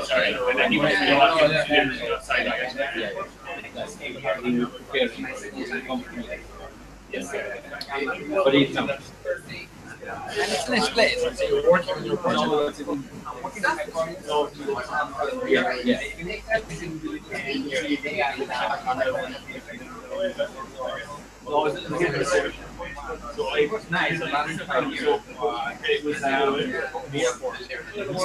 Sorry, and then you want to be outside. But it's and it's nice place. So you're working on your project. So it was nice. The last 5 years, it was the airport. It was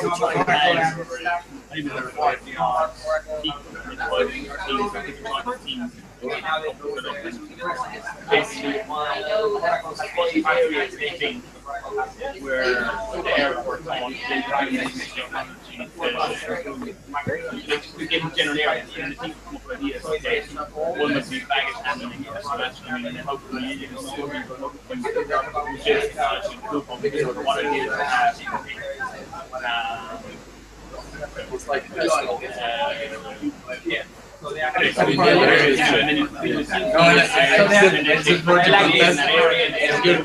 where the airport on we give general areas and the people come up with ideas. One must be baggage handling, and how can we use technology to improve what ideas it's like yeah. So they actually come from areas too, and then you see it's good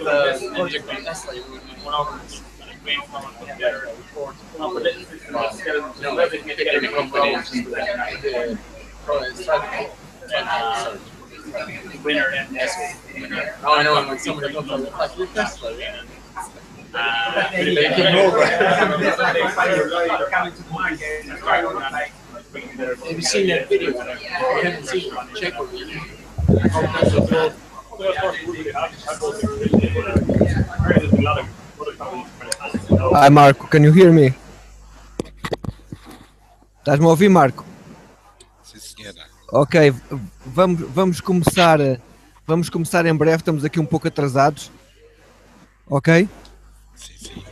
project on Tesla. You went over brainstorm together, report, winner and oh, I know. When somebody comes from like Tesla, they can over. Have you seen that video? I haven't seen it. Check with me. Hi Marco, can you hear me? Estás-me a ouvir, Marco? Sim, senhora. Ok, vamos começar em breve, estamos aqui um pouco atrasados. Ok? Sim, sim.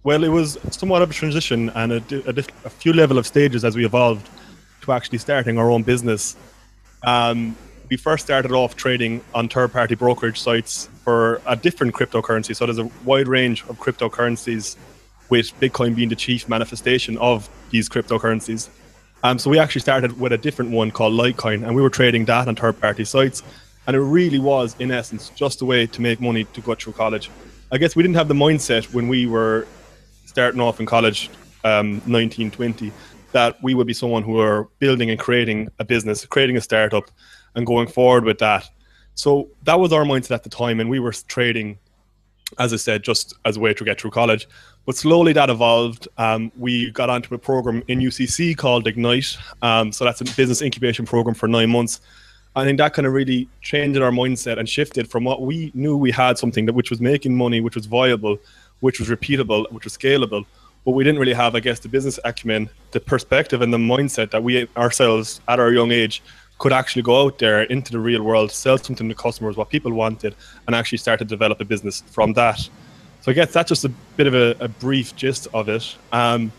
Well, it was somewhat of a transition and a few level of stages as we evolved. to actually starting our own business. We first started off trading on third-party brokerage sites for a different cryptocurrency. So there's a wide range of cryptocurrencies, with Bitcoin being the chief manifestation of these cryptocurrencies. So we actually started with a different one called Litecoin, and we were trading that on third-party sites. And it really was, in essence, just a way to make money to go through college. I guess we didn't have the mindset when we were starting off in college, 19, 20, that we would be someone who are building and creating a business, creating a startup, and going forward with that. So that was our mindset at the time, and we were trading, as I said, just as a way to get through college. But slowly that evolved. We got onto a program in UCC called Ignite. So that's a business incubation program for 9 months. I think that kind of really changed our mindset and shifted from what we knew we had something that which was making money, which was viable, which was repeatable, which was scalable. But we didn't really have, I guess, the business acumen, the perspective and the mindset that we ourselves at our young age could actually go out there into the real world, sell something to customers, what people wanted, and actually start to develop a business from that. So I guess that's just a bit of a brief gist of it. I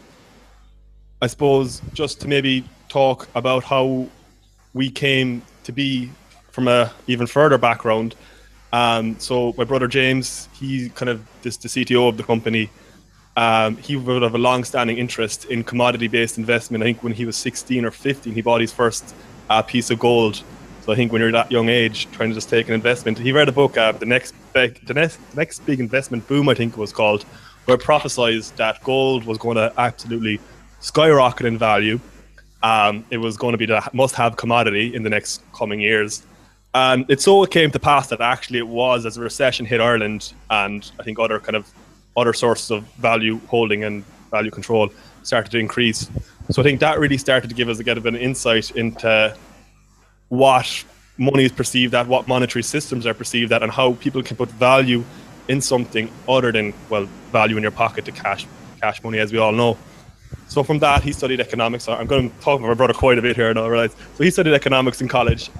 suppose just to maybe talk about how we came to be from a even further background. So my brother James, he kind of the CTO of the company. He would have a long-standing interest in commodity-based investment. I think when he was 16 or 15, he bought his first piece of gold. So I think when you're that young age, trying to just take an investment, he read a book, the next big investment boom, I think it was called, where it prophesized that gold was going to absolutely skyrocket in value. It was going to be the must-have commodity in the next coming years. And it came to pass that actually it was, as a recession hit Ireland, and I think other sources of value holding and value control started to increase. So I think that really started to give us a bit of an insight into what money is perceived at, what monetary systems are perceived at, and how people can put value in something other than, well, value in your pocket to cash money, as we all know. So from that, he studied economics. I'm going to talk about my brother quite a bit here now, I realize. So he studied economics in college,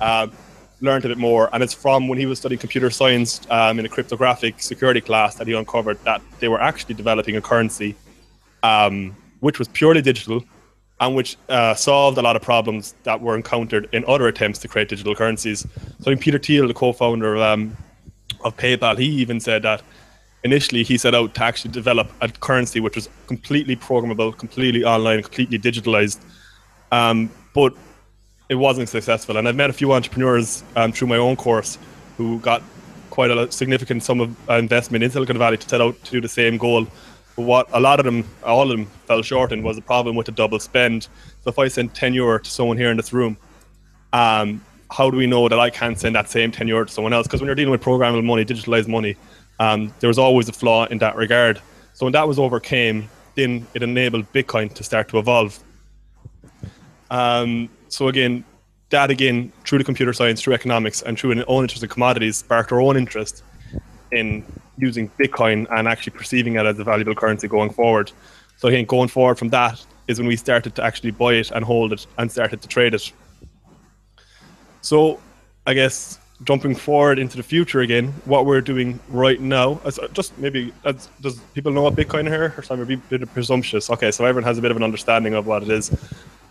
learned a bit more, and it's from when he was studying computer science in a cryptographic security class that he uncovered that they were actually developing a currency which was purely digital, and which solved a lot of problems that were encountered in other attempts to create digital currencies. So I think Peter Thiel, the co-founder of PayPal, he even said that initially he set out to actually develop a currency which was completely programmable, completely online, completely digitalized, but it wasn't successful. And I've met a few entrepreneurs through my own course who got quite a significant sum of investment in Silicon Valley to set out to do the same goal. But what all of them fell short in was the problem with the double spend. So if I send €10 to someone here in this room, how do we know that I can't send that same €10 to someone else? Because when you're dealing with programmable money, digitalized money, there was always a flaw in that regard. So when that was overcame, then it enabled Bitcoin to start to evolve. So again, through the computer science, through economics, and through an own interest in commodities, sparked our own interest in using Bitcoin and actually perceiving it as a valuable currency going forward. So I think going forward from that is when we started to actually buy it and hold it and started to trade it. So I guess jumping forward into the future again, what we're doing right now, does people know what Bitcoin here? Or I'm a bit presumptuous. Okay, so everyone has a bit of an understanding of what it is.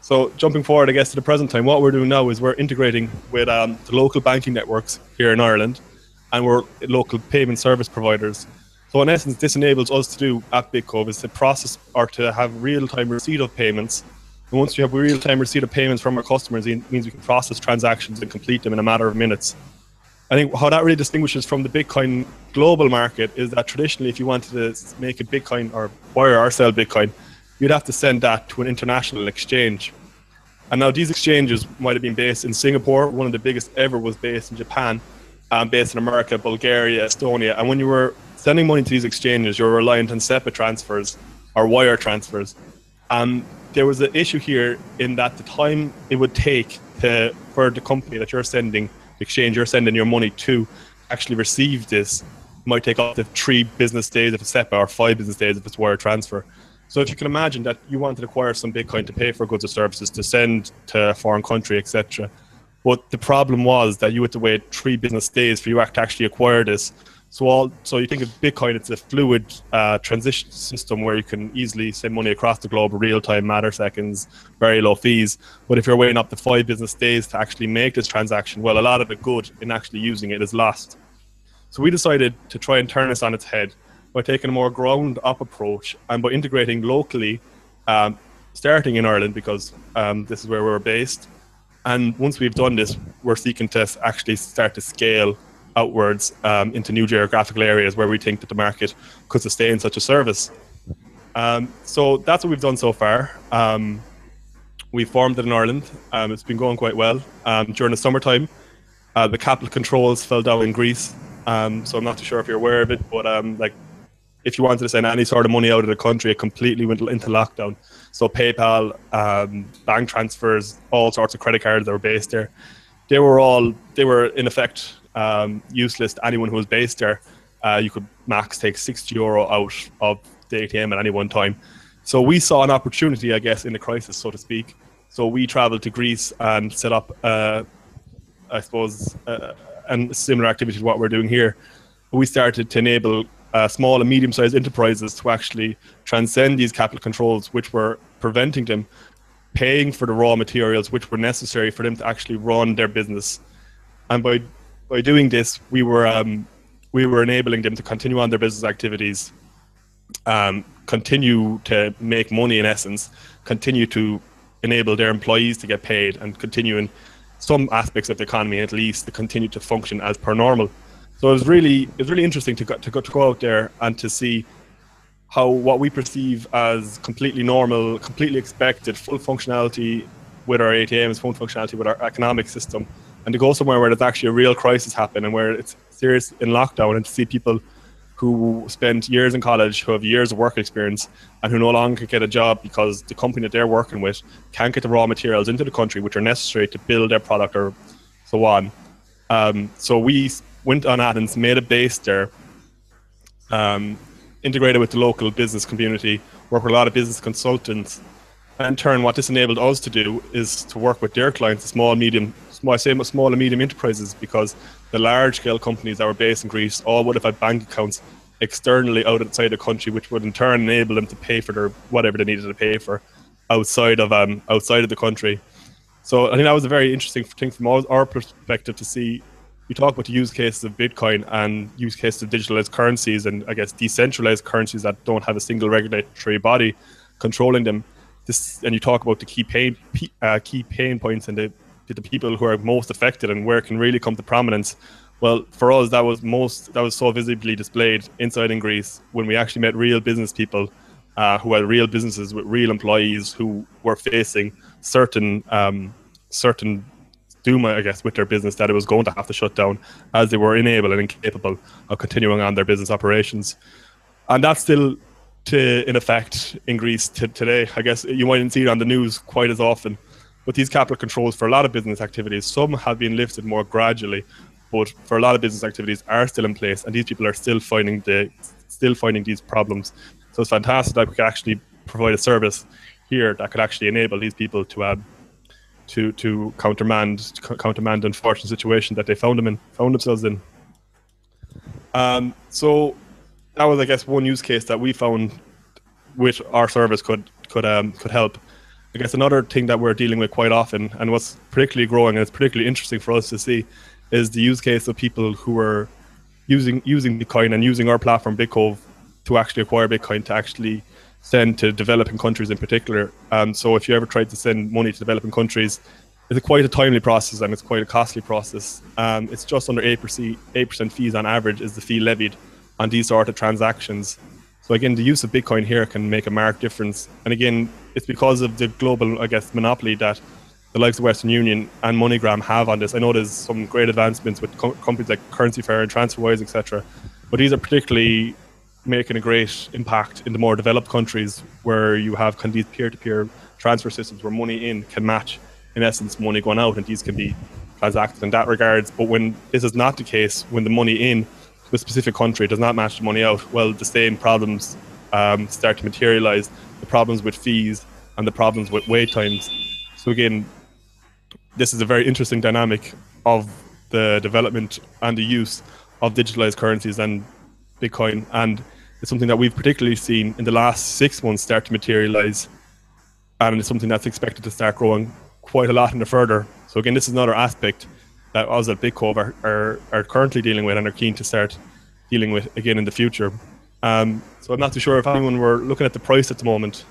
So jumping forward, I guess, to the present time, what we're doing now is we're integrating with the local banking networks here in Ireland, and we're local payment service providers. So in essence, this enables us to do at Bitcove is to process or to have real-time receipt of payments. And once we have real-time receipt of payments from our customers, it means we can process transactions and complete them in a matter of minutes. I think how that really distinguishes from the Bitcoin global market is that traditionally, if you wanted to make a Bitcoin or wire or sell Bitcoin, you'd have to send that to an international exchange. And now these exchanges might have been based in Singapore. One of the biggest ever was based in Japan, based in America, Bulgaria, Estonia. And when you were sending money to these exchanges, you were reliant on SEPA transfers or wire transfers. There was an issue here in that the time it would take for the company that you're sending, the exchange you're sending your money to, actually receive this might take up to 3 business days if it's SEPA or 5 business days if it's wire transfer. So if you can imagine that you wanted to acquire some Bitcoin to pay for goods or services, to send to a foreign country, etc. But the problem was that you had to wait 3 business days for you to actually acquire this, So you think of Bitcoin, it's a fluid transition system where you can easily send money across the globe, real time, matter seconds, very low fees. But if you're waiting up to 5 business days to actually make this transaction, well, a lot of the good in actually using it is lost. So we decided to try and turn this on its head by taking a more ground up approach and by integrating locally, starting in Ireland because this is where we're based. And once we've done this, we're seeking to actually start to scale outwards into new geographical areas where we think that the market could sustain such a service. So that's what we've done so far. We formed it in Ireland. It's been going quite well. During the summertime, the capital controls fell down in Greece. So I'm not too sure if you're aware of it, but like if you wanted to send any sort of money out of the country, it completely went into lockdown. So PayPal, bank transfers, all sorts of credit cards that were based there, they were in effect useless to anyone who was based there. You could max take €60 out of the ATM at any one time. So we saw an opportunity, I guess, in the crisis, so to speak. So we traveled to Greece and set up, I suppose, and similar activity to what we're doing here. We started to enable small and medium-sized enterprises to actually transcend these capital controls, which were preventing them paying for the raw materials which were necessary for them to actually run their business. And by doing this, we were enabling them to continue on their business activities, continue to make money in essence, continue to enable their employees to get paid, and continue in some aspects of the economy at least to continue to function as per normal. So it was really interesting to go out there and to see how what we perceive as completely normal, completely expected, full functionality with our ATMs, full functionality with our economic system, and to go somewhere where there's actually a real crisis happen and where it's serious in lockdown, and to see people who spent years in college, who have years of work experience, and who no longer get a job because the company that they're working with can't get the raw materials into the country which are necessary to build their product or so on. So we went on Athens, made a base there, integrated with the local business community, worked with a lot of business consultants. And in turn, what this enabled us to do is to work with their clients, small and medium enterprises, because the large-scale companies that were based in Greece all would have had bank accounts externally outside the country, which would in turn enable them to pay for their whatever they needed to pay for outside of the country. So I think that was a very interesting thing from our perspective to see. You talk about the use cases of Bitcoin and use cases of digitalized currencies and I guess decentralized currencies that don't have a single regulatory body controlling them. And you talk about the key pain points and the people who are most affected and where it can really come to prominence. Well, for us, that was so visibly displayed inside in Greece when we actually met real business people who had real businesses with real employees who were facing certain doom, I guess, with their business, that it was going to have to shut down as they were unable and incapable of continuing on their business operations. And that's still in effect in Greece today. I guess you mightn't see it on the news quite as often, but these capital controls for a lot of business activities, some have been lifted more gradually, but for a lot of business activities are still in place, and these people are still finding these problems. So it's fantastic that we can actually provide a service here that could actually enable these people to countermand the unfortunate situation that they found themselves in. So that was, I guess, one use case that we found with our service could help. I guess another thing that we're dealing with quite often, and what's particularly growing and it's particularly interesting for us to see, is the use case of people who are using Bitcoin and using our platform Bitcove to actually acquire Bitcoin to actually send to developing countries in particular. So if you ever tried to send money to developing countries, it's quite a timely process and it's quite a costly process. It's just under 8% fees on average is the fee levied on these sort of transactions. So again, the use of Bitcoin here can make a marked difference. And again, it's because of the global, I guess, monopoly that the likes of Western Union and MoneyGram have on this. I know there's some great advancements with companies like CurrencyFair and TransferWise, etc. But these are particularly making a great impact in the more developed countries where you have kind of these peer-to-peer transfer systems where money in can match, in essence, money going out, and these can be transacted in that regards. But when this is not the case, when the money in to a specific country does not match the money out, well, the same problems start to materialize, the problems with fees and the problems with wait times. So again, this is a very interesting dynamic of the development and the use of digitalized currencies than Bitcoin, and it's something that we've particularly seen in the last 6 months start to materialize, and it's something that's expected to start growing quite a lot in the further. So again, this is another aspect that us at Bitcove are currently dealing with and are keen to start dealing with again in the future. So I'm not too sure if anyone were looking at the price at the moment,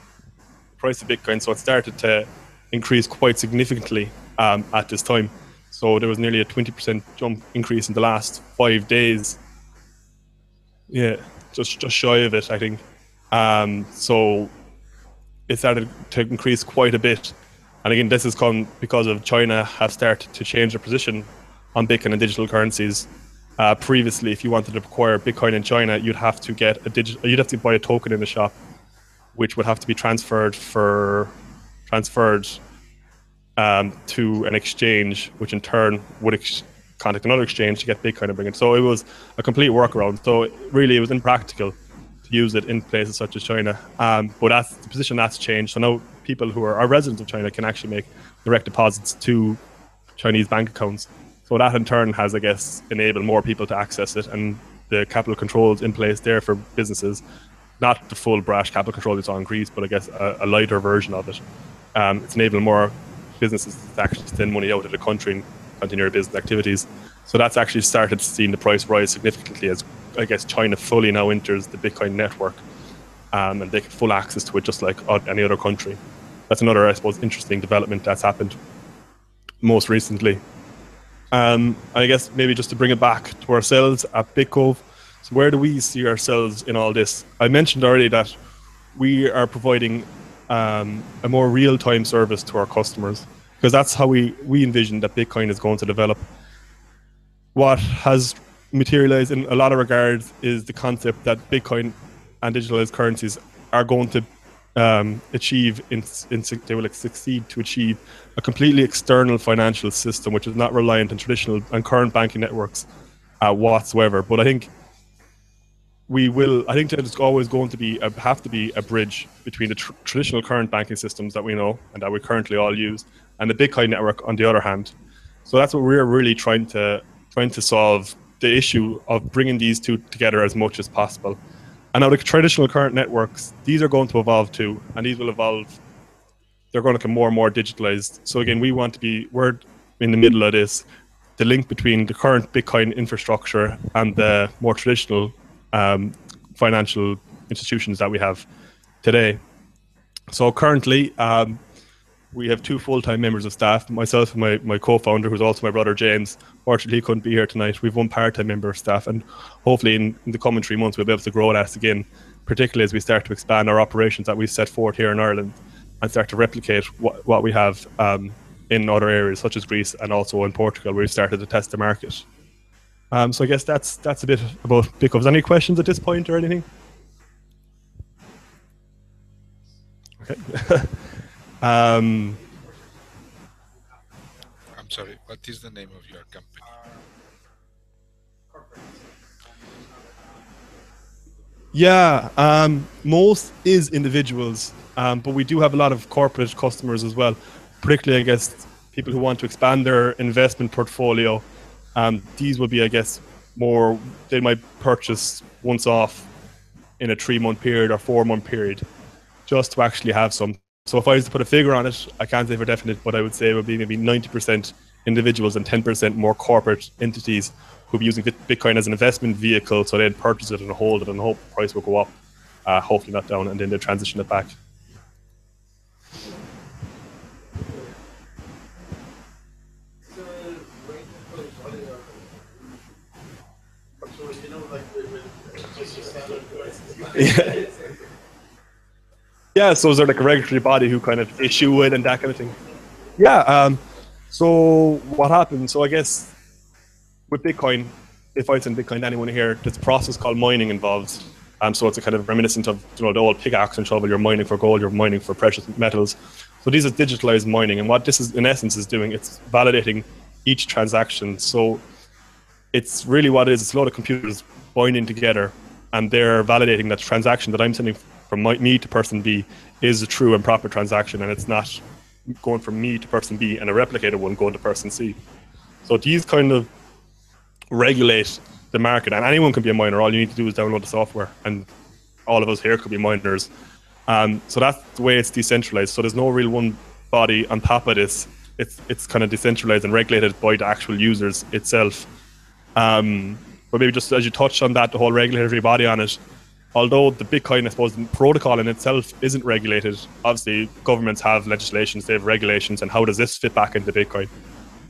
the price of Bitcoin. So it started to increase quite significantly at this time. So there was nearly a 20% jump increase in the last 5 days. Yeah, just shy of it, I think. So it started to increase quite a bit. And again, this has come because of China have started to change their position on Bitcoin and digital currencies. Previously, if you wanted to acquire Bitcoin in China, you'd have to get you'd have to buy a token in the shop, which would have to be transferred to an exchange, which in turn would contact another exchange to get Bitcoin and bring it. So it was a complete workaround. So it was impractical to use it in places such as China. But that's the position that's changed. So now people who are residents of China can actually make direct deposits to Chinese bank accounts. So that in turn has, I guess, enabled more people to access it, and the capital controls in place there for businesses, not the full brash capital control that's on Greece, but I guess a lighter version of it. It's enabled more businesses to actually send money out of the country and continue their business activities. So that's actually started seeing the price rise significantly as, I guess, China fully now enters the Bitcoin network, and they get full access to it just like any other country. That's another, I suppose, interesting development that's happened most recently. I guess maybe just to bring it back to ourselves at Bitcove, so where do we see ourselves in all this? I mentioned already that we are providing a more real-time service to our customers, because that's how we envision that Bitcoin is going to develop. What has materialized in a lot of regards is the concept that Bitcoin and digitalized currencies are going to they will succeed to achieve a completely external financial system, which is not reliant on traditional and current banking networks whatsoever. But I think there's always going to have to be a bridge between the traditional current banking systems that we know and that we currently all use, and the Bitcoin network on the other hand. So that's what we're really trying to solve, the issue of bringing these two together as much as possible. And now the traditional current networks, these are going to evolve too, and these will evolve. They're going to become more and more digitalized. So again, we're in the middle of this, the link between the current Bitcoin infrastructure and the more traditional financial institutions that we have today. So currently, we have 2 full-time members of staff, myself and my co-founder, who's also my brother James. Fortunately, he couldn't be here tonight. We've 1 part-time member of staff, and hopefully in the coming 3 months we'll be able to grow that again, particularly as we start to expand our operations that we've set forth here in Ireland and start to replicate what we have in other areas such as Greece and also in Portugal, where we started to test the market. So I guess that's a bit about Bitcove. Any questions at this point or anything? Okay. I'm sorry, what is the name of your company? Yeah, most is individuals, but we do have a lot of corporate customers as well, particularly, I guess, people who want to expand their investment portfolio. These will be, I guess, they might purchase once off in a 3-month period or 4-month period just to actually have some. So if I was to put a figure on it, I can't say for definite, but I would say it would be maybe 90% individuals and 10% more corporate entities who'll be using Bitcoin as an investment vehicle, so they'd purchase it and hold it and hope the price will go up, hopefully not down, and then they transition it back. Yeah. Yeah, so is there like a regulatory body who kind of issue it and that kind of thing? Yeah, so what happened? So I guess with Bitcoin, if I send Bitcoin to anyone here, there's a process called mining involved. So it's a kind of reminiscent of the old pickaxe and shovel. You're mining for gold, you're mining for precious metals. So these are digitalized mining, and what this is in essence is doing, it's validating each transaction. So it's really what it is. It's a lot of computers binding together, and they're validating that the transaction that I'm sending from me to person B is a true and proper transaction, and it's not going from me to person B and a replicated one going to person C. So these kind of regulate the market, and anyone can be a miner. All you need to do is download the software, and all of us here could be miners. So that's the way it's decentralized. So there's no real one body on top of this. It's kind of decentralized and regulated by the actual users itself. But maybe just as you touched on that, the whole regulatory body on it, although the Bitcoin, I suppose, the protocol in itself isn't regulated, obviously governments have legislations, they have regulations, and how does this fit back into Bitcoin?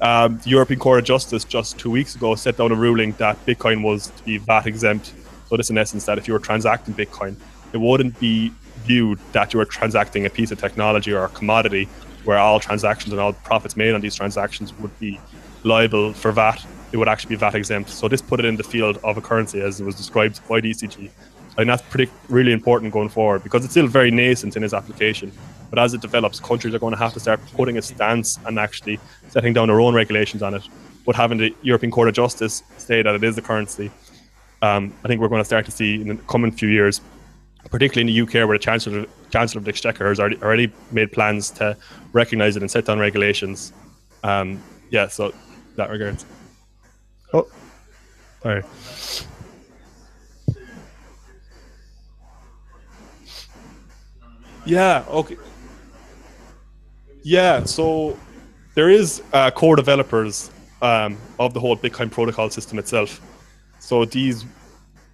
The European Court of Justice just 2 weeks ago set down a ruling that Bitcoin was to be VAT exempt. So this in essence that if you were transacting Bitcoin, it wouldn't be viewed that you were transacting a piece of technology or a commodity where all transactions and all profits made on these transactions would be liable for VAT. It would actually be VAT exempt. So this put it in the field of a currency as it was described by the ECG. And that's really important going forward because it's still very nascent in its application. But as it develops, countries are going to have to start putting a stance and actually setting down their own regulations on it. But having the European Court of Justice say that it is a currency, I think we're going to start to see in the coming few years, particularly in the UK, where the Chancellor of the Exchequer has already made plans to recognise it and set down regulations. Yeah, so that regards. Oh, sorry. Yeah, okay. Yeah, so there is core developers of the whole Bitcoin protocol system itself. So these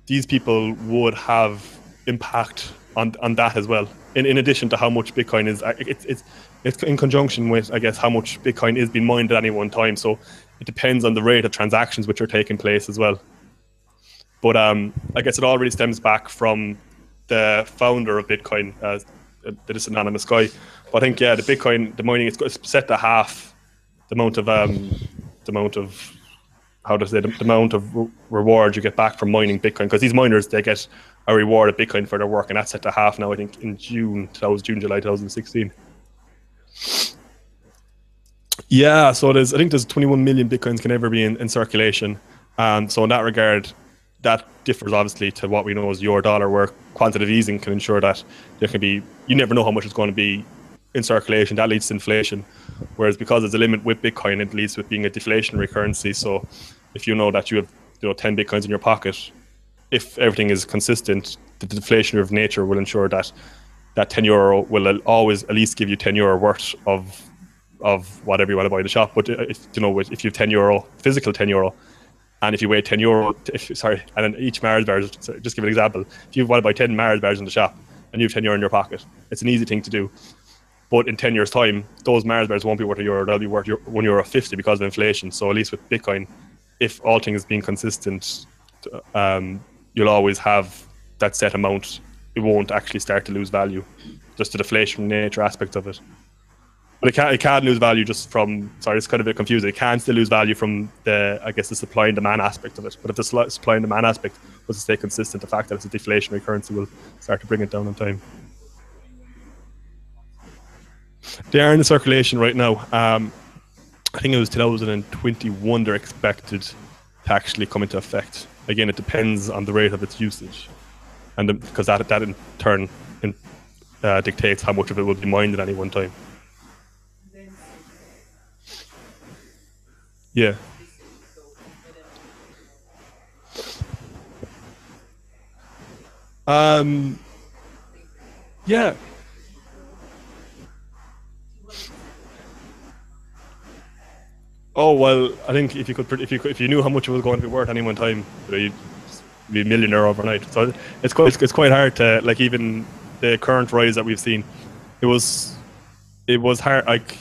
people would have impact on that as well. In addition to how much Bitcoin is, it's in conjunction with, I guess, how much Bitcoin is being mined at any one time. So it depends on the rate of transactions which are taking place as well. But I guess it all really stems back from the founder of Bitcoin, this anonymous guy. But I think the Bitcoin, the mining, it's set to half the amount of the amount of reward you get back from mining Bitcoin, because these miners, they get a reward of Bitcoin for their work, and that's set to half now. I think in July 2016. Yeah, so I think there's 21 million Bitcoins can ever be in circulation, and so in that regard, that differs obviously to what we know as euro-dollar, where quantitative easing can ensure that there can be, you never know how much is going to be in circulation. That leads to inflation, whereas because there's a limit with Bitcoin, it leads with being a deflationary currency. So if you know that you have 10 Bitcoins in your pocket, if everything is consistent, the deflationary nature will ensure that that €10 will always at least give you €10 worth of whatever you want to buy in the shop. But if you have €10, physical €10, and if you weigh €10, and then each Mars bar, just give an example. If you want to buy 10 Mars bars in the shop and you have €10 in your pocket, it's an easy thing to do. But in 10 years' time, those Mars bars won't be worth €1, they'll be worth €1.50 because of inflation. So at least with Bitcoin, if all things being consistent, you'll always have that set amount. It won't actually start to lose value, just the deflation nature aspect of it. But it can lose value just from, it's kind of a bit confusing. It can still lose value from the supply and demand aspect of it. But if the supply and demand aspect was to stay consistent, the fact that it's a deflationary currency will start to bring it down in time. They are in the circulation right now. I think it was 2021 they're expected to actually come into effect. Again, it depends on the rate of its usage, and because that in turn dictates how much of it will be mined at any one time. Yeah. Yeah. Oh well, I think if you knew how much it was going to be worth at any one time, you'd be a millionaire overnight. So it's quite hard to, like, even the current rise that we've seen. It was hard. Like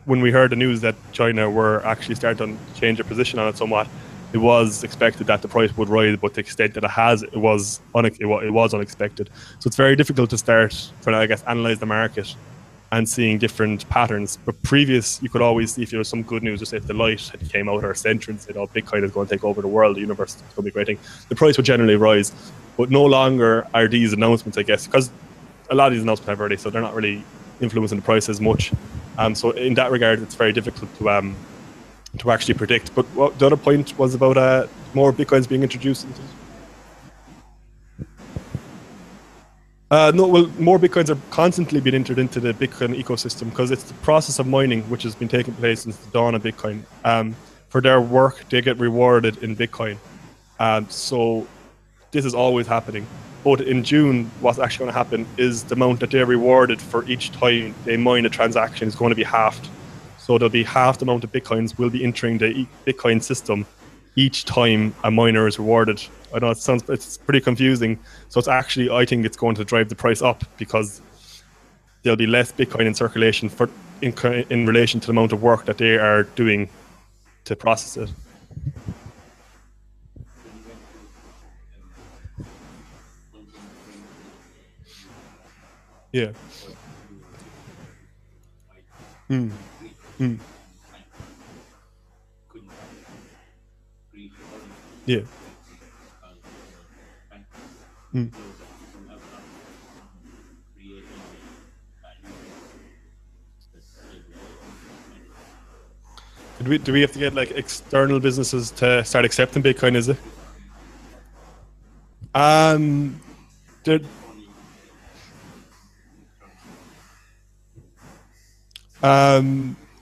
when we heard the news that China were actually starting to change their position on it somewhat, it was expected that the price would rise, but the extent that it was unexpected. So it's very difficult to start trying to, I guess, analyze the market and seeing different patterns. But you could always see if there was some good news, just if the light had came out or Centre and said, Bitcoin is going to take over the world, the universe is going to be a great thing, the price would generally rise. But no longer are these announcements, I guess, because a lot of these announcements have already, so they're not really influencing the price as much. So in that regard, it's very difficult to actually predict. But the other point was about more Bitcoins being introduced into. No, well, more Bitcoins are constantly being entered into the Bitcoin ecosystem because it's the process of mining which has been taking place since the dawn of Bitcoin. For their work, they get rewarded in Bitcoin. So this is always happening. But in June, what's actually going to happen is the amount that they're rewarded for each time they mine a transaction is going to be halved. So there'll be half the amount of Bitcoins will be entering the Bitcoin system each time a miner is rewarded. I know it's pretty confusing. So it's actually, I think it's going to drive the price up because there'll be less Bitcoin in circulation in relation to the amount of work that they are doing to process it. Yeah. Mm. Mm. Yeah. Mm. Do we have to get like external businesses to start accepting Bitcoin? Is it? There,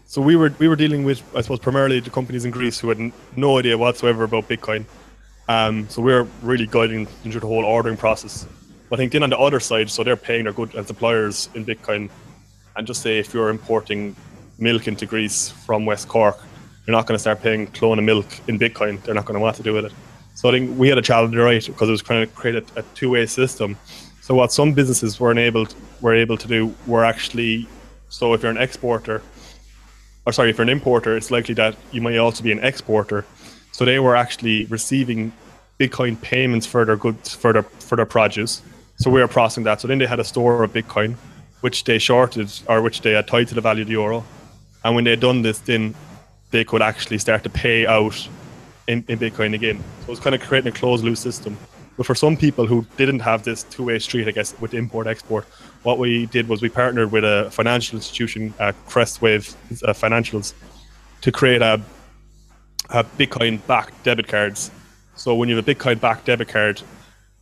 so we were dealing with, I suppose, primarily the companies in Greece who had no idea whatsoever about Bitcoin. So we were really guiding them through the whole ordering process. But I think then on the other side, so they're paying their goods and suppliers in Bitcoin. And just say if you're importing milk into Greece from West Cork, you're not going to start paying clone of milk in Bitcoin. They're not going to want to do with it. So I think we had a challenge, right, because it was trying to create a two-way system. So what some businesses were able to do were actually, so if you're an exporter, or sorry, if you're an importer, it's likely that you might also be an exporter. So they were actually receiving Bitcoin payments for their goods, for their produce. So we were processing that. So then they had a store of Bitcoin, which they shorted, or which they had tied to the value of the euro. And when they had done this, then they could actually start to pay out in Bitcoin again. So it was kind of creating a closed loop system. But for some people who didn't have this two-way street, I guess, with import-export, what we did was we partnered with a financial institution, Crestwave Financials, to create a Bitcoin-backed debit cards. So when you have a Bitcoin-backed debit card,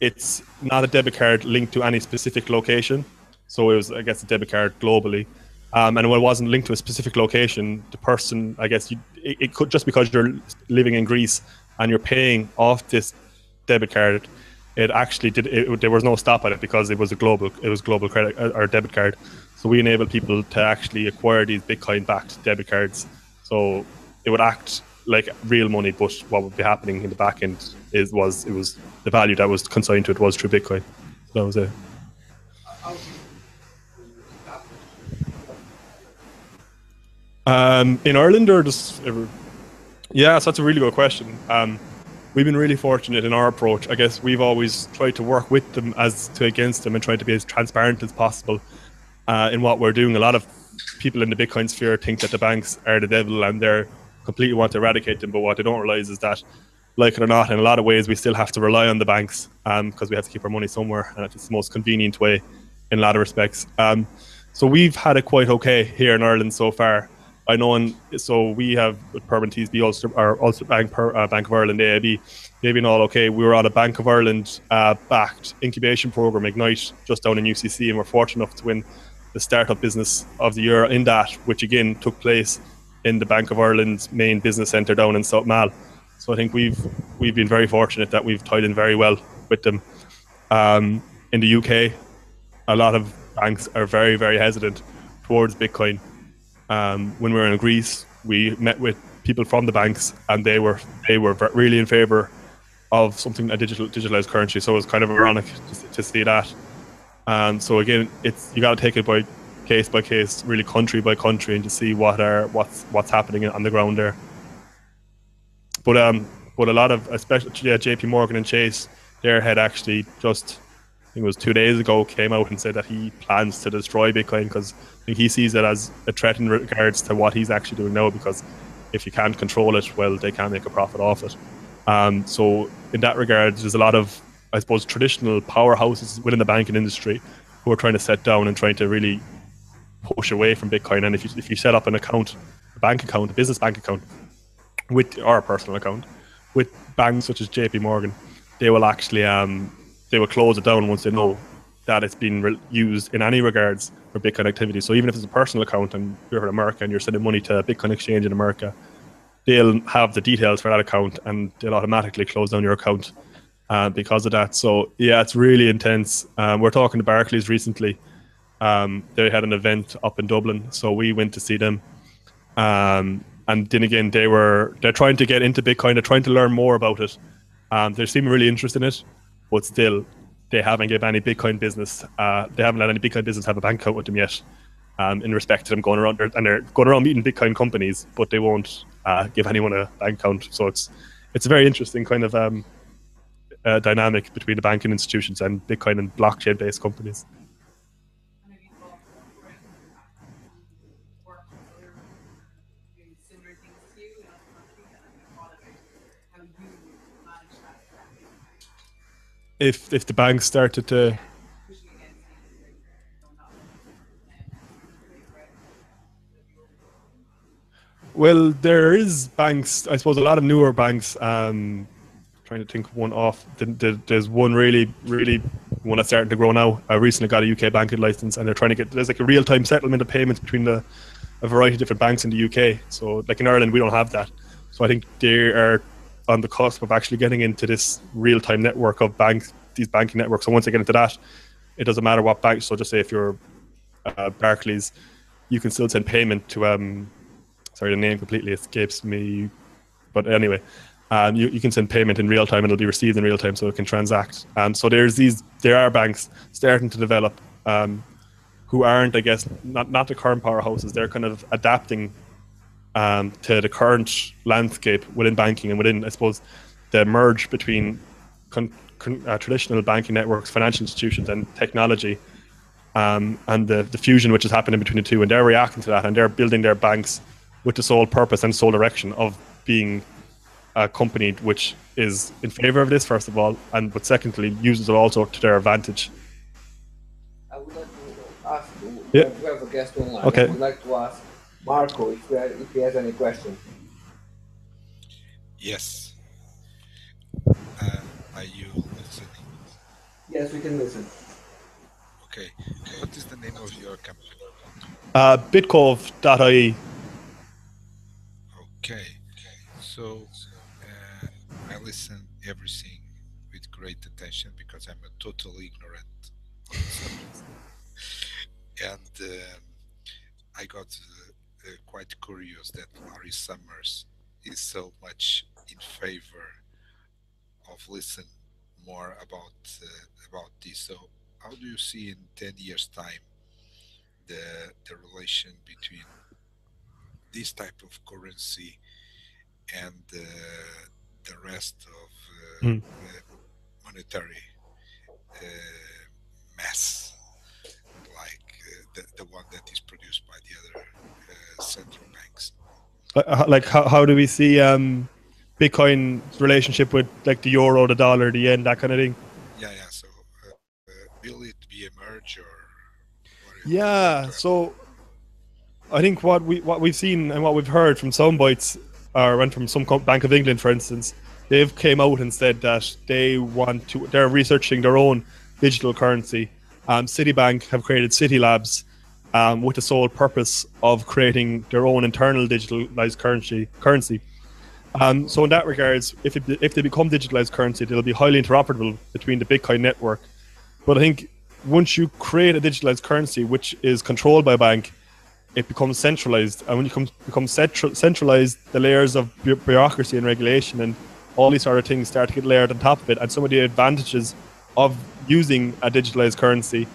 it's not a debit card linked to any specific location. So it was, I guess, a debit card globally. And when it wasn't linked to a specific location, the person, I guess, it could, just because you're living in Greece and you're paying off this debit card, it actually there was no stop at it because it was global credit or debit card. So we enable people to actually acquire these Bitcoin-backed debit cards. So it would act like real money, but what would be happening in the back end was the value that was consigned to it was through Bitcoin. So that was it. In Ireland or just ever? Yeah, so that's a really good question. We've been really fortunate in our approach. I guess we've always tried to work with them against them and try to be as transparent as possible in what we're doing. A lot of people in the Bitcoin sphere think that the banks are the devil and they're completely want to eradicate them, but what they don't realize is that, like it or not, in a lot of ways we still have to rely on the banks because we have to keep our money somewhere, and it's the most convenient way in a lot of respects. So we've had it quite okay here in Ireland so far. I know, so we have with Permanent TSB, Ulster Bank, Bank of Ireland, AIB, they've been all okay. We were on a Bank of Ireland backed incubation program, Ignite, just down in UCC, and we're fortunate enough to win the Startup Business of the Year in that, which again took place in the Bank of Ireland's main business centre down in South Mall. So I think we've been very fortunate that we've tied in very well with them. In the UK, a lot of banks are very, very hesitant towards Bitcoin. When we were in Greece, we met with people from the banks, and they were really in favour of something, a digitalized currency. So it was kind of ironic to see that. So again, you got to take it by case, really country by country, and to see what's happening on the ground there. But a lot of, especially JP Morgan and Chase, their head actually just, I think it was 2 days ago, came out and said that he plans to destroy Bitcoin because I think he sees it as a threat in regards to what he's actually doing now, because if you can't control it, well, they can't make a profit off it. So in that regard, there's a lot of, I suppose, traditional powerhouses within the banking industry who are trying to set down and trying to really push away from Bitcoin. And if you set up an account, a business bank account, or a personal account with banks such as JP Morgan, they will actually they will close it down once they know that it's been used in any regards for Bitcoin activity. So even if it's a personal account and you're in America and you're sending money to a Bitcoin exchange in America, they'll have the details for that account and they'll automatically close down your account because of that. So yeah, it's really intense. We're talking to Barclays recently. They had an event up in Dublin, so we went to see them. And then again, they're trying to get into Bitcoin. They're trying to learn more about it. They seem really interested in it, but still, they haven't given any Bitcoin business. They haven't let any Bitcoin business have a bank account with them yet. In respect to them going around, and they're going around meeting Bitcoin companies, but they won't give anyone a bank account. So it's a very interesting kind of dynamic between the banking institutions and Bitcoin and blockchain-based companies. If the banks started to well, there is banks, I suppose a lot of newer banks, trying to think of one off. There's one really one that's starting to grow now. I recently got a UK banking license and they're trying to get, there's like a real-time settlement of payments between a variety of different banks in the UK. So like in Ireland, we don't have that. So I think they are on the cusp of actually getting into this real-time network of banks, these banking networks. So once they get into that, it doesn't matter what bank. So just say if you're Barclays, you can still send payment to, sorry, the name completely escapes me. But anyway, you can send payment in real time and it'll be received in real time so it can transact. So there are banks starting to develop who aren't, I guess, not the current powerhouses. They're kind of adapting to the current landscape within banking and within, I suppose, the merge between traditional banking networks, financial institutions, and technology, and the fusion which is happening between the two. And they're reacting to that, and they're building their banks with the sole purpose and sole direction of being a company which is in favor of this, first of all, but secondly, uses it also to their advantage. I would like to ask you, Yeah. we have a guest online. Okay. I would like to ask Marco if he has any question. Yes. Are you listening? Yes, we can listen. Okay. What is the name of your company? Bitcove.ie. Okay. So I listen everything with great attention because I'm a total ignorant on the subject. And I got quite curious that Larry Summers is so much in favor of listen more about this. So how do you see in 10 years time the relation between this type of currency and the rest of monetary mass, like the one that is produced by the other central banks? Like how do we see Bitcoin's relationship with like the euro, the dollar, the yen, that kind of thing? Yeah. So will it be a merge or? Yeah. So I think what we've seen and what we've heard from some bites, or from some Bank of England, for instance, they've came out and said that they're researching their own digital currency. Citibank have created City Labs with the sole purpose of creating their own internal digitalized currency. So in that regards, if they become digitalized currency, they'll be highly interoperable between the Bitcoin network. But I think once you create a digitalized currency which is controlled by a bank, it becomes centralized. And when you become centralized, the layers of bureaucracy and regulation and all these sort of things start to get layered on top of it. And some of the advantages of using a digitalized currency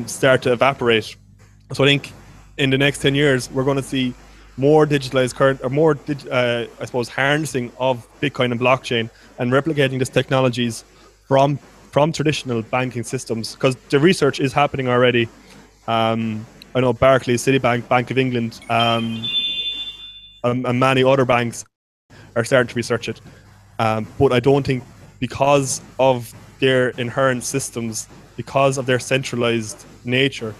start to evaporate. So I think in the next 10 years, we're going to see more digitalized I suppose, harnessing of Bitcoin and blockchain and replicating these technologies from traditional banking systems, because the research is happening already. I know Barclays, Citibank, Bank of England, and many other banks are starting to research it. But I don't think, because of their inherent systems, because of their centralized nature,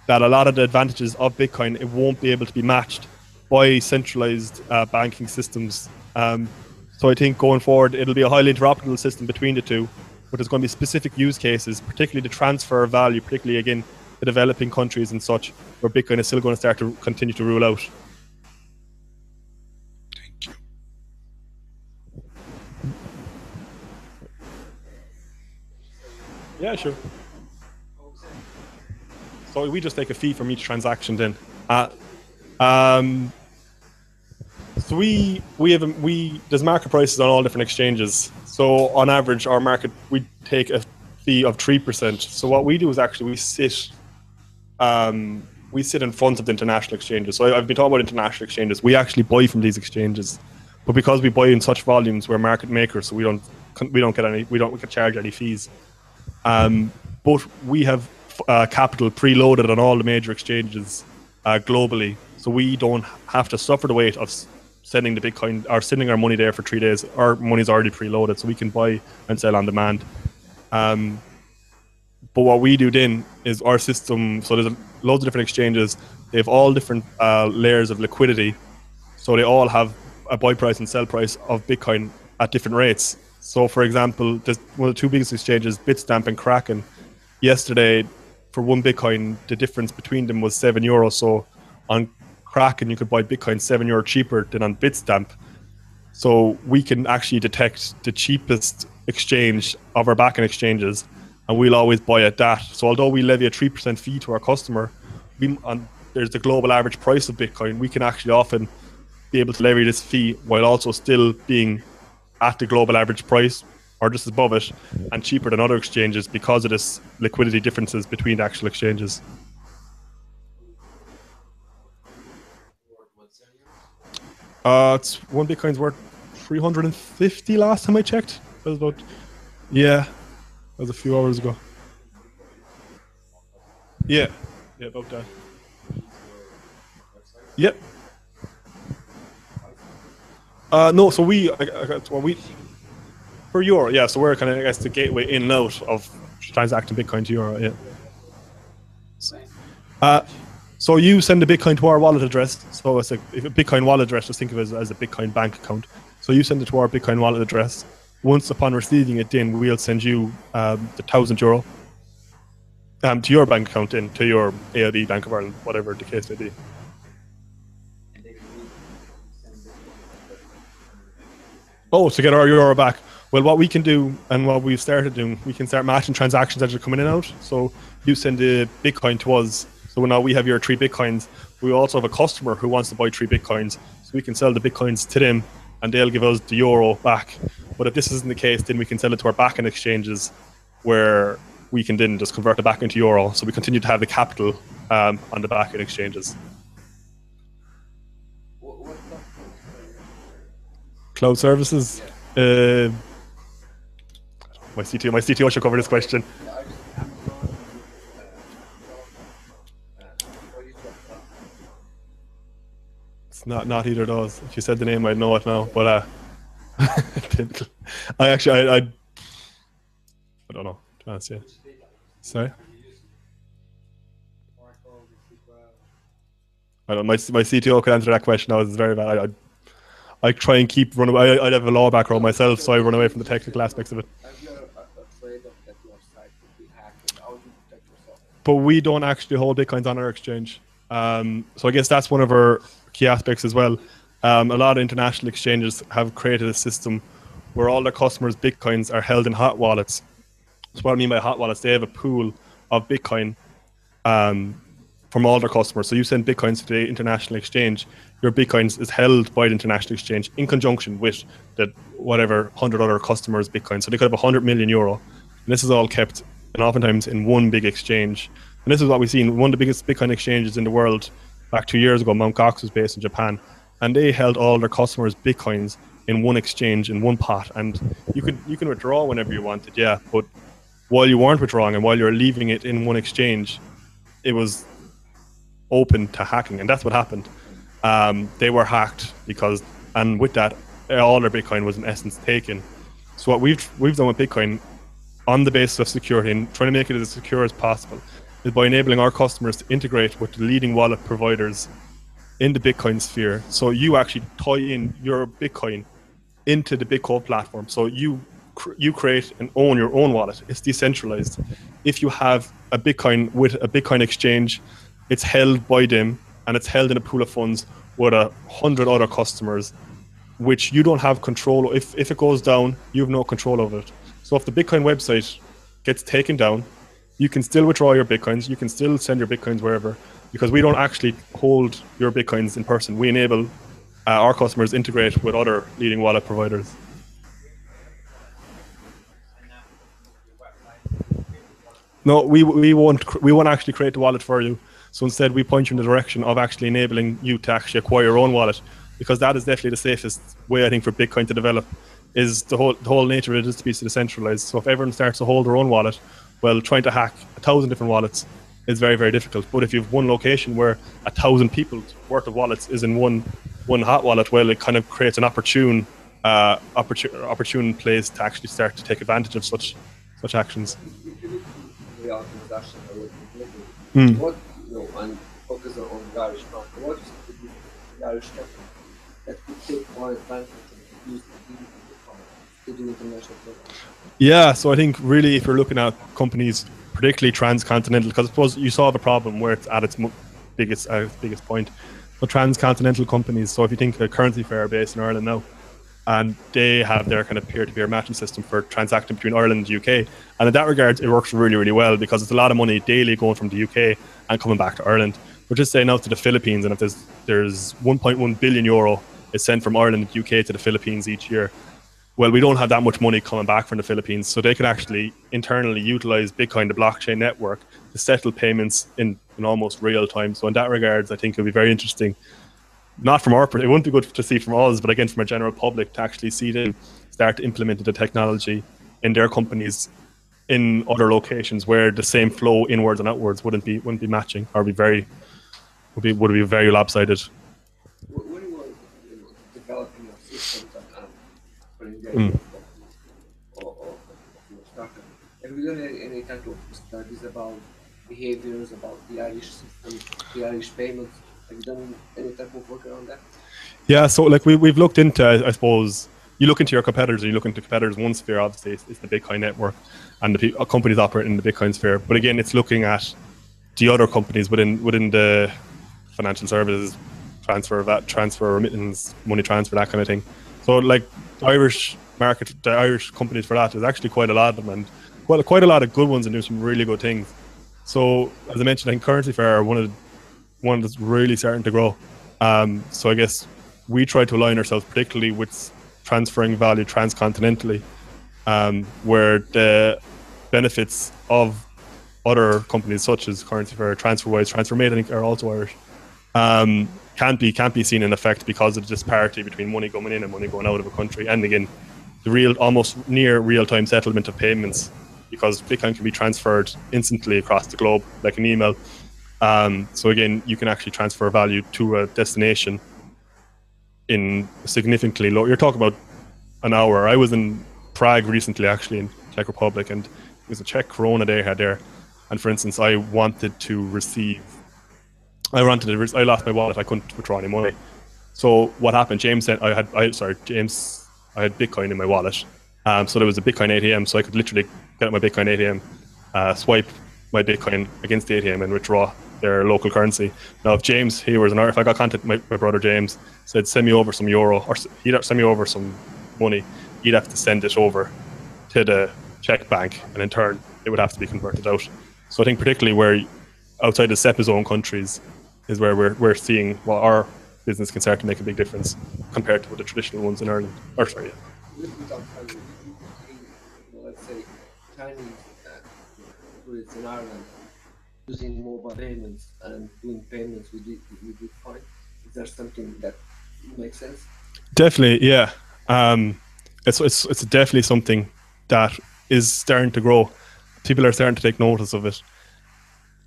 that a lot of the advantages of Bitcoin, it won't be able to be matched by centralized banking systems. So I think going forward, it'll be a highly interoperable system between the two, but there's going to be specific use cases, particularly the transfer of value, particularly, again, the developing countries and such, where Bitcoin is still going to start to continue to rule out. Thank you. Yeah, sure. So we just take a fee from each transaction then. So there's market prices on all different exchanges. So on average, our market, we take a fee of 3%. So what we do is actually we sit in front of the international exchanges. So I've been talking about international exchanges. We actually buy from these exchanges, but because we buy in such volumes, we're market makers, so we don't charge any fees. But we have capital preloaded on all the major exchanges globally, so we don't have to suffer the weight of sending the Bitcoin or sending our money there for 3 days. Our money's already preloaded, so we can buy and sell on demand. But what we do then is our system, so there's loads of different exchanges. They have all different layers of liquidity. So they all have a buy price and sell price of Bitcoin at different rates. So for example, there's one of the two biggest exchanges, Bitstamp and Kraken. Yesterday, for one Bitcoin, the difference between them was €7. So on Kraken, you could buy Bitcoin €7 cheaper than on Bitstamp. So we can actually detect the cheapest exchange of our backend exchanges, and we'll always buy at that. So although we levy a 3% fee to our customer, there's the global average price of Bitcoin. We can actually often be able to levy this fee while also still being at the global average price or just above it and cheaper than other exchanges because of this liquidity differences between the actual exchanges. It's one Bitcoin's worth 350 last time I checked. That was about, yeah, that was a few hours ago. Yeah, about that. Yep. No, so we for Euro, yeah. So we're kind of, I guess, the gateway in and out of transacting Bitcoin to Euro, yeah. So you send a Bitcoin to our wallet address. So it's if a Bitcoin wallet address, just think of it as a Bitcoin bank account. So you send it to our Bitcoin wallet address. Once upon receiving it, then we'll send you the €1,000 to your bank account, then to your AIB, Bank of Ireland, whatever the case may be. Oh, to get our euro back. Well, what we can do and what we've started doing, we can start matching transactions as they're coming in and out. So you send the Bitcoin to us. So now we have your 3 Bitcoins. We also have a customer who wants to buy 3 Bitcoins. So we can sell the Bitcoins to them and they'll give us the euro back. But if this isn't the case, then we can sell it to our backend exchanges where we can then just convert it back into euro. So we continue to have the capital on the backend exchanges. Cloud services. My CTO should cover this question. It's not either of those. If you said the name, I'd know it now. But I don't know. To be honest, yeah. Sorry. I don't. My CTO could answer that question. It's very bad. I try and run away. I have a law background myself, so I run away from the technical aspects of it. But we don't actually hold Bitcoins on our exchange. So I guess that's one of our key aspects as well. A lot of international exchanges have created a system where all their customers' Bitcoins are held in hot wallets. So what I mean by hot wallets, they have a pool of Bitcoin from all their customers. So you send Bitcoins to the international exchange, your Bitcoins is held by the international exchange in conjunction with the whatever 100 other customers' Bitcoin. So they could have €100 million. And this is all kept, and oftentimes in one big exchange. And this is what we've seen. One of the biggest Bitcoin exchanges in the world back 2 years ago, Mt. Gox, was based in Japan. And they held all their customers' Bitcoins in one exchange, in one pot. And you can withdraw whenever you wanted, yeah. But while you weren't withdrawing and while you're leaving it in one exchange, it was open to hacking. And that's what happened. They were hacked and with that, all their Bitcoin was in essence taken. So what we've done with Bitcoin on the basis of security and trying to make it as secure as possible is by enabling our customers to integrate with the leading wallet providers in the Bitcoin sphere. So you actually tie in your Bitcoin into the Bitcove platform. So you create and own your own wallet. It's decentralized. If you have a Bitcoin with a Bitcoin exchange, it's held by them and it's held in a pool of funds with 100 other customers, which you don't have control. If it goes down, you have no control over it. So if the Bitcoin website gets taken down. You can still withdraw your Bitcoins. You can still send your Bitcoins wherever, because we don't actually hold your Bitcoins in person. We enable our customers integrate with other leading wallet providers. No, we won't actually create the wallet for you. So instead, we point you in the direction of actually enabling you to actually acquire your own wallet, because that is definitely the safest way, I think, for Bitcoin to develop. Is the whole nature of it is to be decentralized. So if everyone starts to hold their own wallet, well, trying to hack 1,000 different wallets is very, very difficult. But if you have one location where 1,000 people's worth of wallets is in one hot wallet, well, it kind of creates an opportune place to actually start to take advantage of such actions. What, and focus on the Irish market, what is the Irish company that could take more advantage and use to do international programs? Yeah, so I think really if you're looking at companies, particularly transcontinental, because I suppose you solve a problem where it's at its biggest point. But transcontinental companies, so if you think a Currency Fair based in Ireland now, and they have their kind of peer-to-peer matching system for transacting between Ireland and the UK. And in that regard, it works really, really well, because it's a lot of money daily going from the UK and coming back to Ireland. We're just saying out to the Philippines, and if there's 1.1 billion euro is sent from Ireland and the UK to the Philippines each year. Well, we don't have that much money coming back from the Philippines, so they could actually internally utilize Bitcoin, the blockchain network, to settle payments in almost real time. So in that regards, I think it'll be very interesting. Not from our perspective, it wouldn't be good to see from us, but again, from a general public, to actually see them start implementing the technology in their companies in other locations where the same flow inwards and outwards wouldn't be matching, or would be very lopsided. When you were developing your systems and putting the idea of your startup, have you done any kind of studies about behaviors, about the Irish system, the Irish payments? Have you done any type of work around that? Yeah, so like we've looked into, I suppose, you look into your competitors, and you look into competitors. One sphere, obviously, is the Bitcoin network, and the companies operating in the Bitcoin sphere. But again, it's looking at the other companies within the financial services, transfer, remittance, money transfer, that kind of thing. So like the Irish market, the Irish companies for that, there's actually quite a lot of them, and quite a lot of good ones, and doing some really good things. So as I mentioned, I think Currency Fair are one that's really starting to grow. So I guess we try to align ourselves particularly with transferring value transcontinentally, where the benefits of other companies such as Currency Fair, TransferWise, TransferMate, I think are also Irish, can't be seen in effect because of the disparity between money coming in and money going out of a country. And again, the almost near real-time settlement of payments, because Bitcoin can be transferred instantly across the globe like an email. So again, you can actually transfer value to a destination in significantly low. You're talking about an hour. I was in Prague recently, actually, in Czech Republic, and it was a Czech Corona they had there. And for instance, I lost my wallet. I couldn't withdraw any money. So what happened? James said I had Bitcoin in my wallet. So there was a Bitcoin ATM, so I could literally get out my Bitcoin ATM, swipe my Bitcoin against the ATM and withdraw their local currency. Now, if if I got contact with my brother James, said send me over some euro, or he'd have to send me over some money, he'd have to send it over to the Czech bank, and in turn, it would have to be converted out. So I think particularly where outside the SEPA zone countries is where we're seeing our business can start to make a big difference compared to the traditional ones in Ireland. Let's say Chinese tourists in Ireland using mobile payments and doing payments with Bitcoin. Is there something that makes sense? Definitely, yeah. It's definitely something that is starting to grow. People are starting to take notice of it.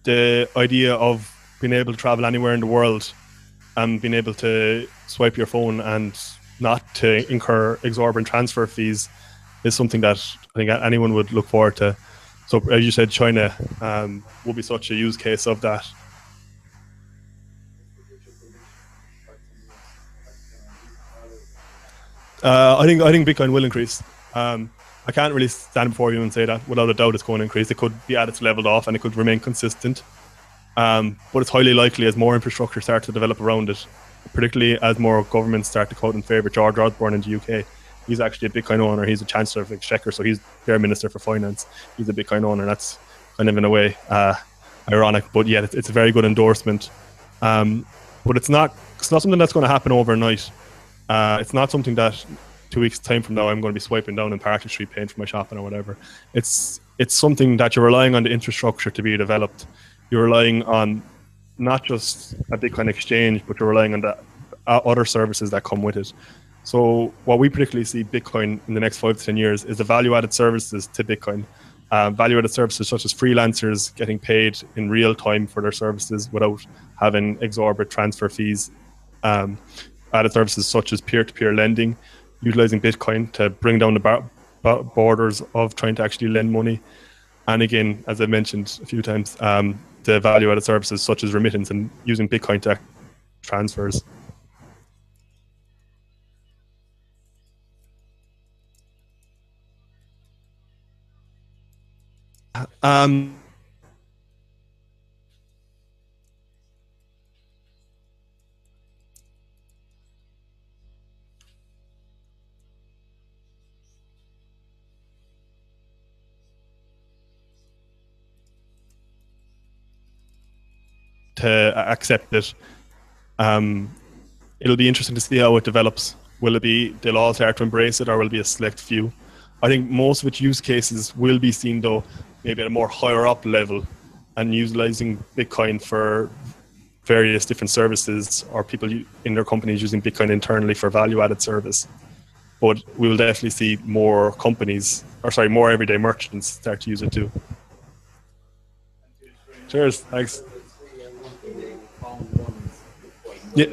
The idea of being able to travel anywhere in the world and being able to swipe your phone and not to incur exorbitant transfer fees is something that I think anyone would look forward to. So as you said, China will be such a use case of that. I think Bitcoin will increase. I can't really stand before you and say that without a doubt it's going to increase. It could be at its leveled off and it could remain consistent. But it's highly likely as more infrastructure starts to develop around it, particularly as more governments start to come out in favour. George Osborne in the UK He's actually a Bitcoin owner. He's a Chancellor of Exchequer, so he's their Minister for Finance. He's a Bitcoin owner. That's kind of in a way ironic, but yeah, it's a very good endorsement. But it's not something that's going to happen overnight. It's not something that 2 weeks time from now I'm going to be swiping down in Parker Street paying for my shopping or whatever. It's something that you're relying on the infrastructure to be developed. You're relying on not just a Bitcoin exchange, but you're relying on the other services that come with it. So what we particularly see Bitcoin in the next 5 to 10 years is the value-added services to Bitcoin. Value-added services such as freelancers getting paid in real time for their services without having exorbitant transfer fees. Added services such as peer-to-peer lending, utilizing Bitcoin to bring down the borders of trying to actually lend money. And again, as I mentioned a few times, the value-added services such as remittance and using Bitcoin to transfers. To accept it. It'll be interesting to see how it develops. Will it be they'll all start to embrace it, or will it be a select few? I think most of its use cases will be seen, though, maybe at a more higher up level, and utilizing Bitcoin for various different services, or people in their companies using Bitcoin internally for value-added service. But we will definitely see more companies, more everyday merchants start to use it too. Cheers, thanks. Yeah.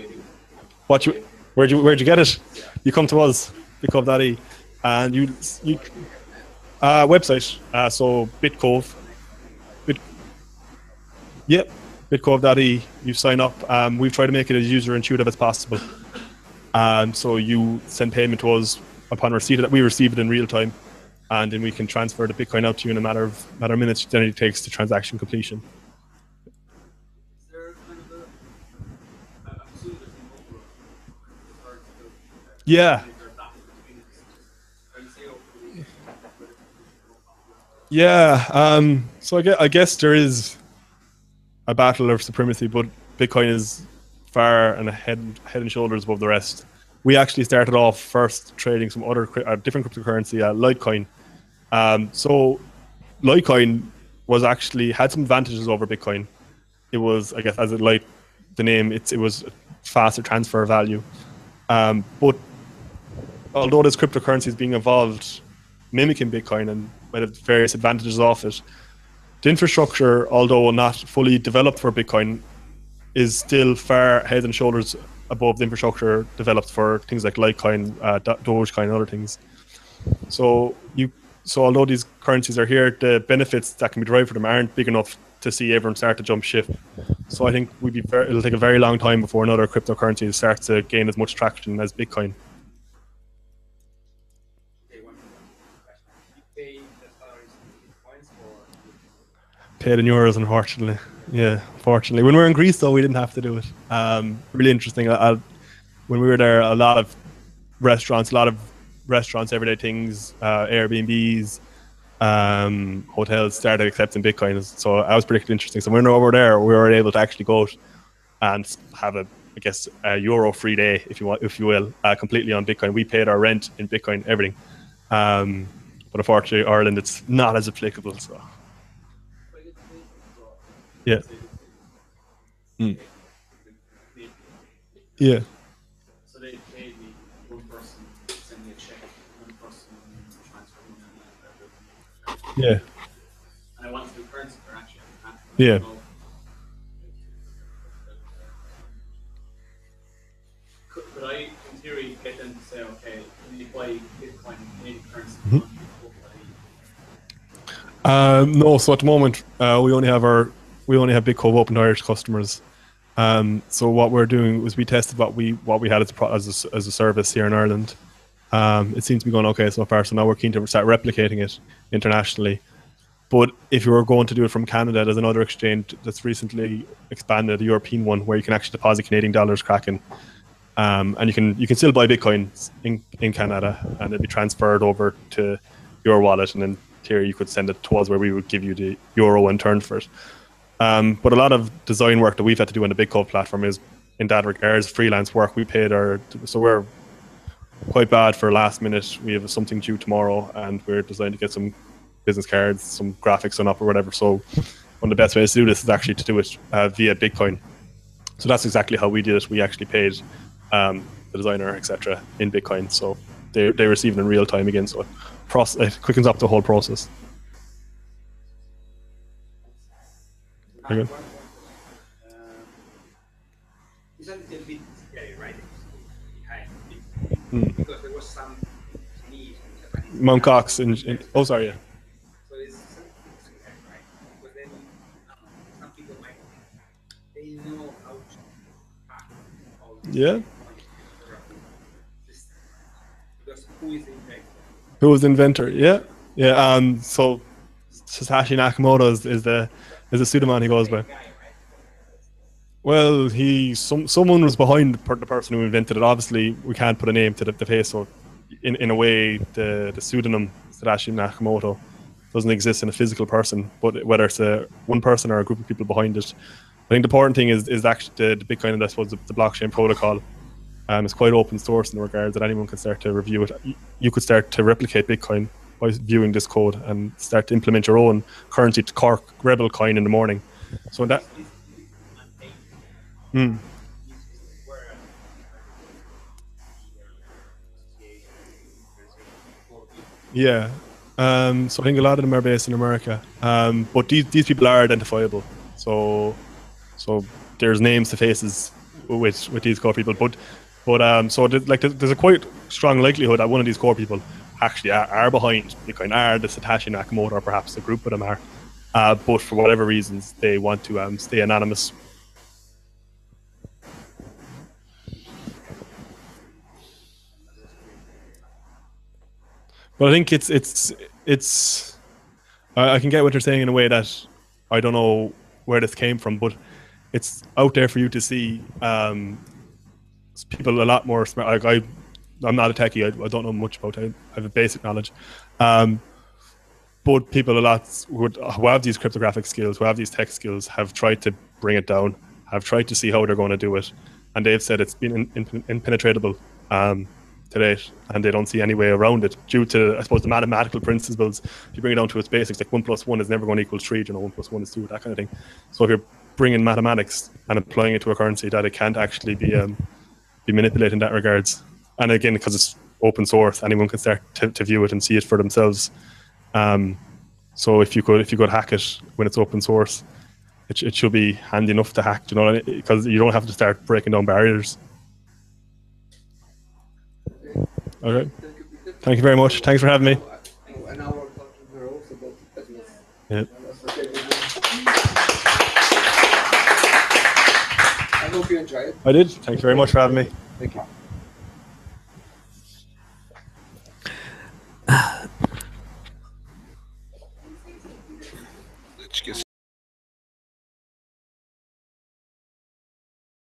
Where'd you get it? You come to us, Bitcove.ie, and you website. So Bitcove. Yep, Bitcove.ie. You sign up. We've tried to make it as user intuitive as possible. So you send payment to us upon receipt of that. We receive it in real time, and then we can transfer the Bitcoin out to you in a matter of minutes. Then it takes to transaction completion. Yeah. Yeah. So I guess there is a battle of supremacy, but Bitcoin is far and head and shoulders above the rest. We actually started off first trading some other different cryptocurrency, Litecoin. So Litecoin had some advantages over Bitcoin. It was, I guess, as it like the name, it was faster transfer value. But although this cryptocurrency is being evolved, mimicking Bitcoin and might have various advantages of it, the infrastructure, although not fully developed for Bitcoin, is still far head and shoulders above the infrastructure developed for things like Litecoin, Dogecoin, and other things. So although these currencies are here, the benefits that can be derived from them aren't big enough to see everyone start to jump ship. So I think it'll take a very long time before another cryptocurrency starts to gain as much traction as Bitcoin. Paid in euros, unfortunately. Yeah, unfortunately. When we were in Greece, though, we didn't have to do it. Really interesting. When we were there, a lot of restaurants, everyday things, Airbnbs, hotels started accepting Bitcoin. So that was particularly interesting. So when we were there, we were able to actually go and have a euro-free day, if you will, completely on Bitcoin. We paid our rent in Bitcoin, everything. But unfortunately, Ireland, it's not as applicable. So. Yeah. Yeah. So they paid me one person send me a check, one person transfer money. Yeah. And I want to do currency for actually. Yeah. Could I, in theory, get them to say, okay, when you buy Bitcoin in Canadian currency, no, so at the moment we only have Bitcove open to Irish customers. So what we're doing was we tested what we had as a service here in Ireland. It seems to be going okay so far. So now we're keen to start replicating it internationally. But if you were going to do it from Canada, there's another exchange that's recently expanded, a European one, where you can actually deposit Canadian dollars, Kraken. And you can still buy Bitcoin in Canada, and it'll be transferred over to your wallet, and then here you could send it to us, where we would give you the euro in turn for it. But a lot of design work that we've had to do on the Bitcove platform is, in that regards, freelance work. So we're quite bad for last minute. We have something due tomorrow, and we're designing to get some business cards, some graphics done up or whatever. So one of the best ways to do this is actually to do it via Bitcoin. So that's exactly how we did it. We actually paid the designer, etc., in Bitcoin. So they receive it in real time again. So it quickens up the whole process. Very good. It's a little bit scary, right? Mm. Because there was some need in Japanese. Mount Cox oh, sorry, yeah. So it's something scary, right? Because then some people might they know how to hack all this. Yeah. Because who is the inventor? Who was the inventor? Yeah, yeah. So Satoshi Nakamoto is the pseudonym he goes by. Well, someone was behind the person who invented it. Obviously, we can't put a name to the face, so in a way, the pseudonym Satoshi Nakamoto doesn't exist in a physical person. But whether it's one person or a group of people behind it, I think the important thing is actually the Bitcoin and I suppose the blockchain protocol. It's quite open source in the regards that anyone can start to review it. You could start to replicate Bitcoin by viewing this code and start to implement your own currency to Cork Rebel coin in the morning. So that. Mm. Yeah. So I think a lot of them are based in America. But these people are identifiable. So there's names to faces with these core people. But there's a quite strong likelihood that one of these core people actually are behind Bitcoin, are the Satoshi Nakamoto, or perhaps a group of them are. But for whatever reasons, they want to stay anonymous. But I think it's I can get what you're saying in a way that I don't know where this came from, but it's out there for you to see. People a lot more smart. Like I'm not a techie. I don't know much about it. I have a basic knowledge. But people a lot who have these cryptographic skills, who have these tech skills, have tried to bring it down, have tried to see how they're going to do it. And they've said it's been impenetrable to date, and they don't see any way around it due to, I suppose, the mathematical principles. If you bring it down to its basics, like 1 + 1 is never going to equal 3, 1 + 1 is 2, that kind of thing. So if you're bringing mathematics and applying it to a currency, that it can't actually be manipulated in that regards. And again, because it's open source, anyone can start to view it and see it for themselves. So if you could hack it when it's open source, it should be handy enough to hack, because you don't have to start breaking down barriers. Okay. Thank you very much. Thanks for having me. An hour talking to Rose about business. Yeah. I hope you enjoy it. I did. Thank you very much for having me. Thank you.